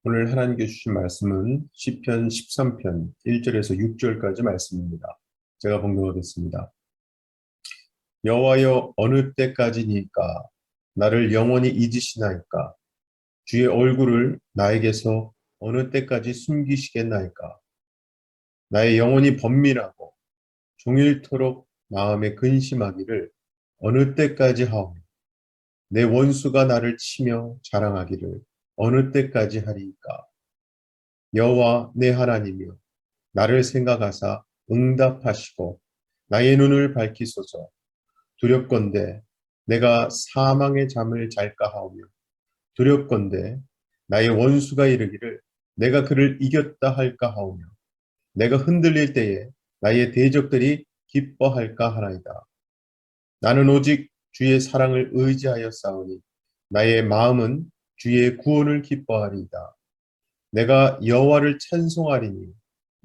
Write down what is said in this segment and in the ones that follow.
오늘 하나님께 주신 말씀은 시편 13편 1절에서 6절까지 말씀입니다. 제가 봉독하겠습니다. 여호와여, 어느 때까지니까 나를 영원히 잊으시나이까? 주의 얼굴을 나에게서 어느 때까지 숨기시겠나이까? 나의 영혼이 번민하고 종일토록 마음에 근심하기를 어느 때까지 하오며, 내 원수가 나를 치며 자랑하기를 어느 때까지 하리이까? 여호와 내 하나님이여, 나를 생각하사 응답하시고 나의 눈을 밝히소서. 두렵건대 내가 사망의 잠을 잘까 하오며, 두렵건대 나의 원수가 이르기를 내가 그를 이겼다 할까 하오며, 내가 흔들릴 때에 나의 대적들이 기뻐할까 하나이다. 나는 오직 주의 사랑을 의지하여 싸우니 나의 마음은 주의 구원을 기뻐하리이다. 내가 여호와를 찬송하리니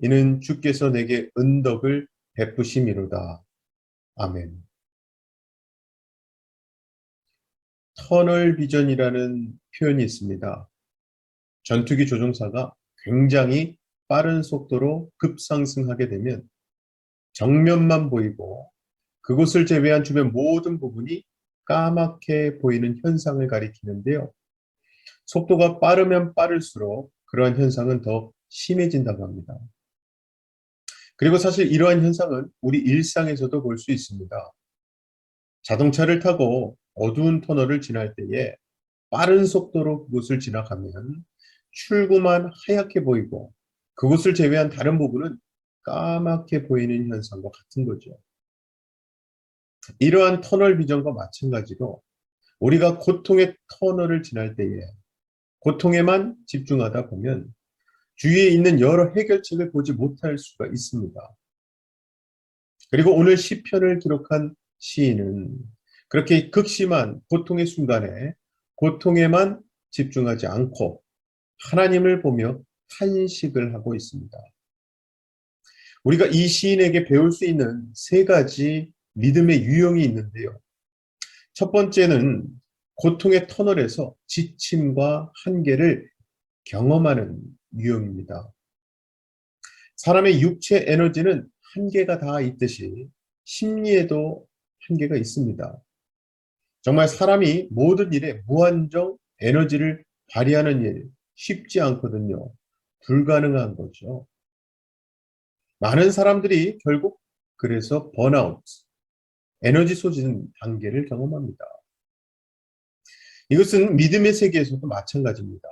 이는 주께서 내게 은덕을 베푸심이로다. 아멘. 터널 비전이라는 표현이 있습니다. 전투기 조종사가 굉장히 빠른 속도로 급상승하게 되면 정면만 보이고 그곳을 제외한 주변 모든 부분이 까맣게 보이는 현상을 가리키는데요. 속도가 빠르면 빠를수록 그러한 현상은 더 심해진다고 합니다. 그리고 사실 이러한 현상은 우리 일상에서도 볼 수 있습니다. 자동차를 타고 어두운 터널을 지날 때에 빠른 속도로 그곳을 지나가면 출구만 하얗게 보이고 그곳을 제외한 다른 부분은 까맣게 보이는 현상과 같은 거죠. 이러한 터널 비전과 마찬가지로 우리가 고통의 터널을 지날 때에 고통에만 집중하다 보면 주위에 있는 여러 해결책을 보지 못할 수가 있습니다. 그리고 오늘 시편을 기록한 시인은 그렇게 극심한 고통의 순간에 고통에만 집중하지 않고 하나님을 보며 탄식을 하고 있습니다. 우리가 이 시인에게 배울 수 있는 세 가지 믿음의 유형이 있는데요. 첫 번째는 고통의 터널에서 지침과 한계를 경험하는 유형입니다. 사람의 육체 에너지는 한계가 다 있듯이 심리에도 한계가 있습니다. 정말 사람이 모든 일에 무한정 에너지를 발휘하는 일 쉽지 않거든요. 불가능한 거죠. 많은 사람들이 결국 그래서 번아웃, 에너지 소진 단계를 경험합니다. 이것은 믿음의 세계에서도 마찬가지입니다.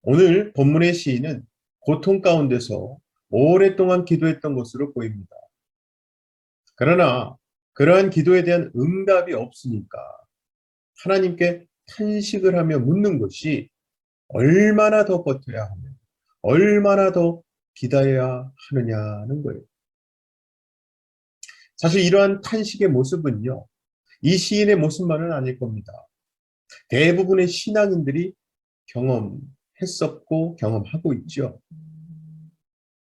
오늘 본문의 시인은 고통 가운데서 오랫동안 기도했던 것으로 보입니다. 그러나 그러한 기도에 대한 응답이 없으니까 하나님께 탄식을 하며 묻는 것이 얼마나 더 버텨야 하며 얼마나 더 기다려야 하느냐는 거예요. 사실 이러한 탄식의 모습은요, 이 시인의 모습만은 아닐 겁니다. 대부분의 신앙인들이 경험했었고 경험하고 있죠.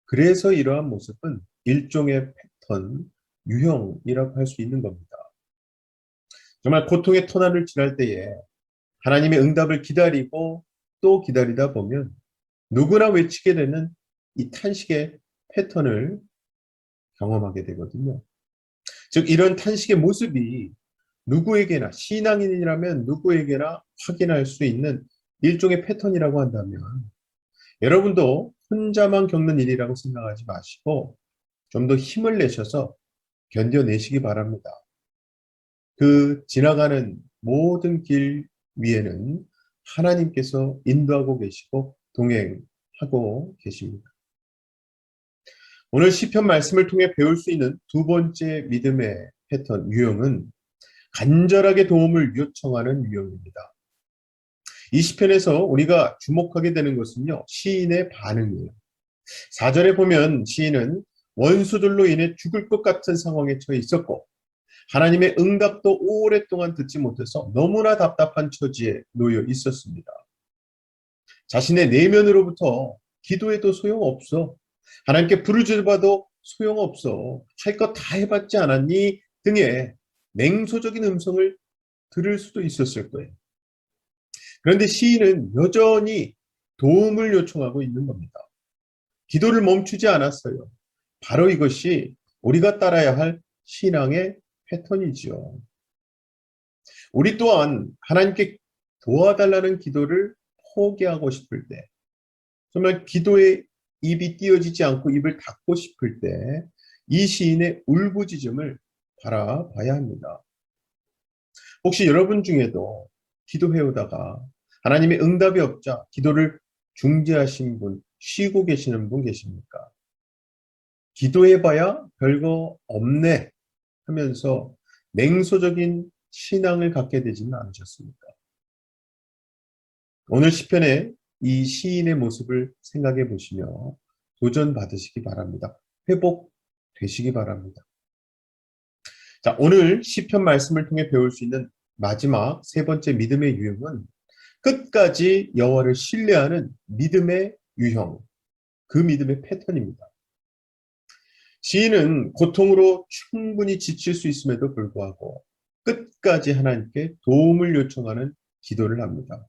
그래서 이러한 모습은 일종의 패턴, 유형이라고 할 수 있는 겁니다. 정말 고통의 터널을 지날 때에 하나님의 응답을 기다리고 또 기다리다 보면 누구나 외치게 되는 이 탄식의 패턴을 경험하게 되거든요. 즉 이런 탄식의 모습이 누구에게나 신앙인이라면 누구에게나 확인할 수 있는 일종의 패턴이라고 한다면 여러분도 혼자만 겪는 일이라고 생각하지 마시고 좀 더 힘을 내셔서 견뎌내시기 바랍니다. 그 지나가는 모든 길 위에는 하나님께서 인도하고 계시고 동행하고 계십니다. 오늘 시편 말씀을 통해 배울 수 있는 두 번째 믿음의 패턴 유형은 간절하게 도움을 요청하는 유형입니다. 이 시편에서 우리가 주목하게 되는 것은요, 시인의 반응이에요. 4절에 보면 시인은 원수들로 인해 죽을 것 같은 상황에 처해 있었고 하나님의 응답도 오랫동안 듣지 못해서 너무나 답답한 처지에 놓여 있었습니다. 자신의 내면으로부터 기도해도 소용없어. 하나님께 부르짖어봐도 소용없어. 할 것 다 해봤지 않았니? 등의 냉소적인 음성을 들을 수도 있었을 거예요. 그런데 시인은 여전히 도움을 요청하고 있는 겁니다. 기도를 멈추지 않았어요. 바로 이것이 우리가 따라야 할 신앙의 패턴이지요. 우리 또한 하나님께 도와달라는 기도를 포기하고 싶을 때, 정말 기도에 입이 띄어지지 않고 입을 닫고 싶을 때, 이 시인의 울부짖음을 바라봐야 합니다. 혹시 여러분 중에도 기도해오다가 하나님의 응답이 없자 기도를 중지하신 분, 쉬고 계시는 분 계십니까? 기도해봐야 별거 없네 하면서 냉소적인 신앙을 갖게 되지는 않으셨습니까? 오늘 시편의 이 시인의 모습을 생각해 보시며 도전 받으시기 바랍니다. 회복되시기 바랍니다. 자, 오늘 시편 말씀을 통해 배울 수 있는 마지막 세 번째 믿음의 유형은 끝까지 여호와를 신뢰하는 믿음의 유형, 그 믿음의 패턴입니다. 시인은 고통으로 충분히 지칠 수 있음에도 불구하고 끝까지 하나님께 도움을 요청하는 기도를 합니다.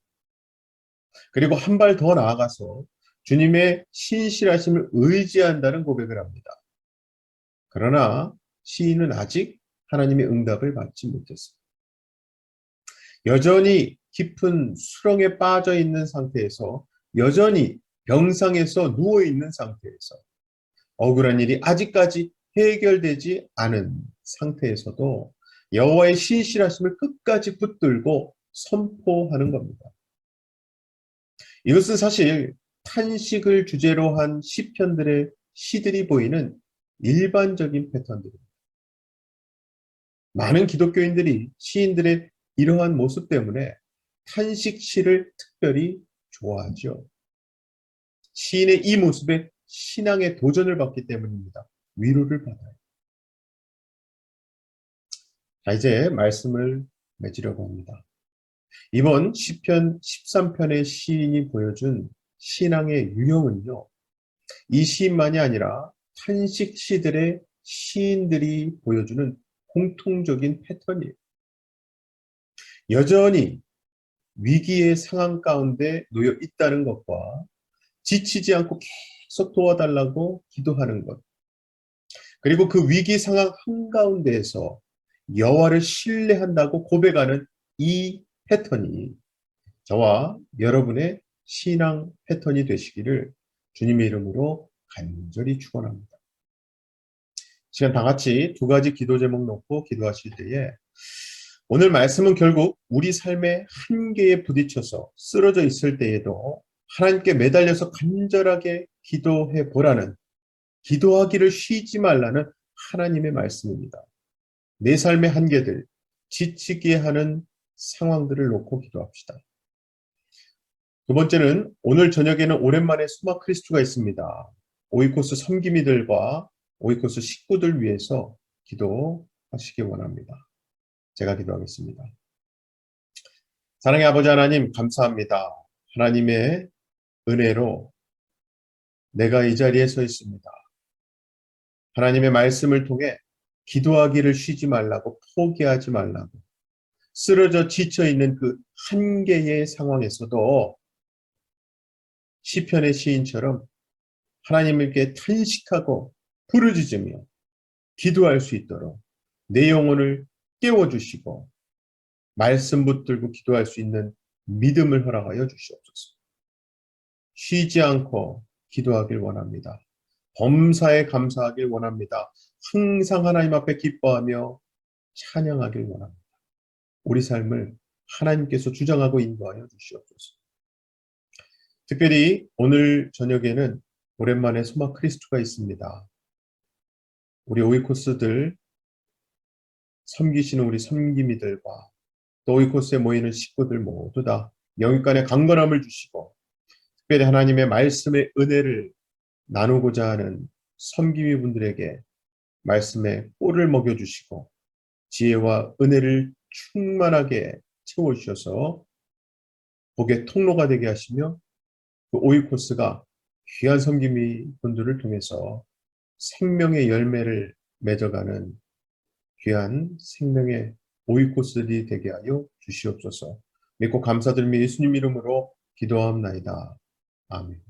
그리고 한 발 더 나아가서 주님의 신실하심을 의지한다는 고백을 합니다. 그러나 시인은 아직 하나님의 응답을 받지 못했습니다. 여전히 깊은 수렁에 빠져 있는 상태에서, 여전히 병상에서 누워 있는 상태에서, 억울한 일이 아직까지 해결되지 않은 상태에서도 여호와의 신실하심을 끝까지 붙들고 선포하는 겁니다. 이것은 사실 탄식을 주제로 한 시편들의 시들이 보이는 일반적인 패턴들입니다. 많은 기독교인들이 시인들의 이러한 모습 때문에 탄식시를 특별히 좋아하죠. 시인의 이 모습에 신앙의 도전을 받기 때문입니다. 위로를 받아요. 자, 이제 말씀을 맺으려고 합니다. 이번 시편 13편의 시인이 보여준 신앙의 유형은요, 이 시인만이 아니라 탄식 시들의 시인들이 보여주는 공통적인 패턴이에요. 여전히 위기의 상황 가운데 놓여 있다는 것과 지치지 않고 계속 도와달라고 기도하는 것, 그리고 그 위기 상황 한가운데에서 여호와를 신뢰한다고 고백하는 이 패턴이 저와 여러분의 신앙 패턴이 되시기를 주님의 이름으로 간절히 축원합니다. 시간 다 같이 두 가지 기도 제목 놓고 기도하실 때에, 오늘 말씀은 결국 우리 삶의 한계에 부딪혀서 쓰러져 있을 때에도 하나님께 매달려서 간절하게 기도해 보라는, 기도하기를 쉬지 말라는 하나님의 말씀입니다. 내 삶의 한계들, 지치게 하는 상황들을 놓고 기도합시다. 두 번째는 오늘 저녁에는 오랜만에 소마 크리스투가 있습니다. 오이코스 섬기미들과 오이코스 식구들 위해서 기도하시기 원합니다. 제가 기도하겠습니다. 사랑의 아버지 하나님, 감사합니다. 하나님의 은혜로 내가 이 자리에 서 있습니다. 하나님의 말씀을 통해 기도하기를 쉬지 말라고, 포기하지 말라고, 쓰러져 지쳐있는 그 한계의 상황에서도 시편의 시인처럼 하나님께 탄식하고 부르짖으며 기도할 수 있도록 내 영혼을 깨워주시고 말씀 붙들고 기도할 수 있는 믿음을 허락하여 주시옵소서. 쉬지 않고 기도하길 원합니다. 범사에 감사하길 원합니다. 항상 하나님 앞에 기뻐하며 찬양하길 원합니다. 우리 삶을 하나님께서 주장하고 인도하여 주시옵소서. 특별히 오늘 저녁에는 오랜만에 소마 크리스투가 있습니다. 우리 오이코스들 섬기시는 우리 섬기미들과 또 오이코스에 모이는 식구들 모두 다 영육간의 강건함을 주시고, 특별히 하나님의 말씀의 은혜를 나누고자 하는 섬기미 분들에게 말씀의 꿀을 먹여주시고 지혜와 은혜를 충만하게 채워주셔서 복의 통로가 되게 하시며, 그 오이코스가 귀한 섬김이 분들을 통해서 생명의 열매를 맺어가는 귀한 생명의 오이코스들이 되게 하여 주시옵소서. 믿고 감사드리며 예수님 이름으로 기도하옵나이다. 아멘.